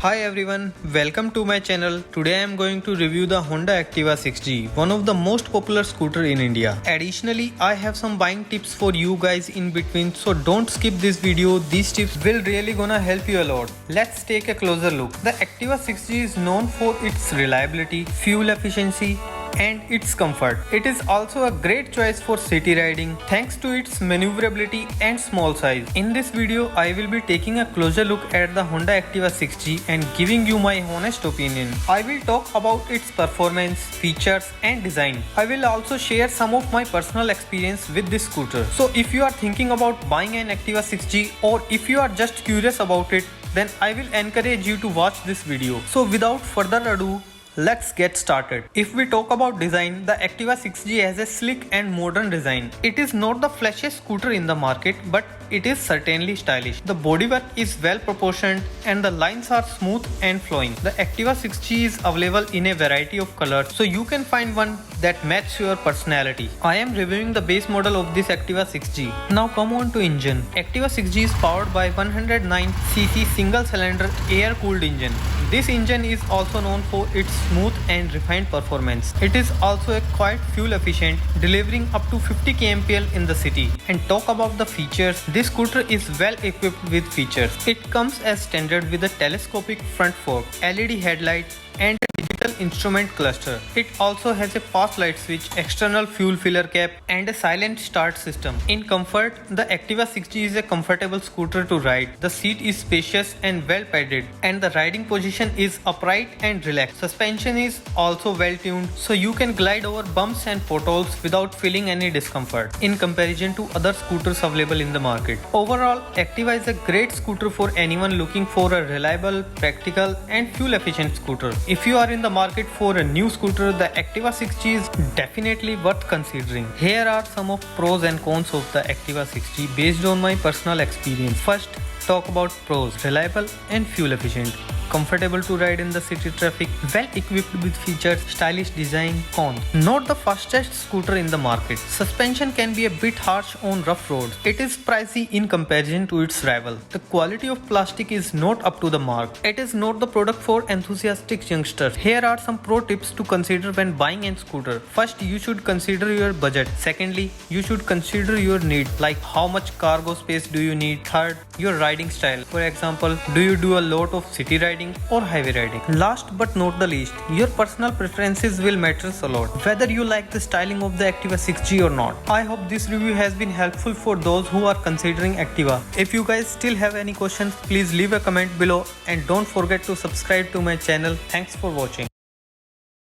Hi everyone, welcome to my channel. Today I am going to review the Honda Activa 6G, one of the most popular scooter in India. Additionally, I have some buying tips for you guys in between, so don't skip this video. These tips will really gonna help you a lot. Let's take a closer look. The Activa 6G is known for its reliability, fuel efficiency, and its comfort. It is also a great choice for city riding thanks to its maneuverability and small size. In this video, I will be taking a closer look at the Honda Activa 6G and giving you my honest opinion. I will talk about its performance, features and design. I will also share some of my personal experience with this scooter. So if you are thinking about buying an Activa 6G or if you are just curious about it, then I will encourage you to watch this video. So without further ado, let's get started. If we talk about design, the Activa 6G has a sleek and modern design. It is not the flashiest scooter in the market, but it is certainly stylish. The bodywork is well proportioned and the lines are smooth and flowing. The Activa 6G is available in a variety of colors, so you can find one that matches your personality. I am reviewing the base model of this Activa 6G. Now come on to engine. Activa 6G is powered by 109cc single-cylinder air-cooled engine. This engine is also known for its smooth and refined performance. It is also a quite fuel efficient, delivering up to 50 kmpl in the city. And talk about the features, this scooter is well equipped with features. It comes as standard with a telescopic front fork, LED headlight and a digital instrument cluster. It also has a fast light switch, external fuel filler cap and a silent start system. In comfort, the Activa 6G is a comfortable scooter to ride. The seat is spacious and well padded and the riding position is upright and relaxed. Suspension is also well tuned, so you can glide over bumps and potholes without feeling any discomfort in comparison to other scooters available in the market. Overall, Activa is a great scooter for anyone looking for a reliable, practical and fuel efficient scooter. If you are in the market for a new scooter, the Activa 6G is definitely worth considering. Here are some of pros and cons of the Activa 6G based on my personal experience. First, talk about pros. Reliable and fuel efficient. Comfortable to ride in the city traffic, well equipped with features, stylish design. Cons: not the fastest scooter in the market. Suspension can be a bit harsh on rough roads. It is pricey in comparison to its rival. The quality of plastic is not up to the mark. It is not the product for enthusiastic youngsters. Here are some pro tips to consider when buying a scooter. First, you should consider your budget. Secondly, you should consider your need, like how much cargo space do you need. Third, your riding style. For example, do you do a lot of city riding or highway riding? Last but not the least, your personal preferences will matter a lot, whether you like the styling of the Activa 6G or not. I hope this review has been helpful for those who are considering Activa. If you guys still have any questions, please leave a comment below and don't forget to subscribe to my channel. Thanks for watching.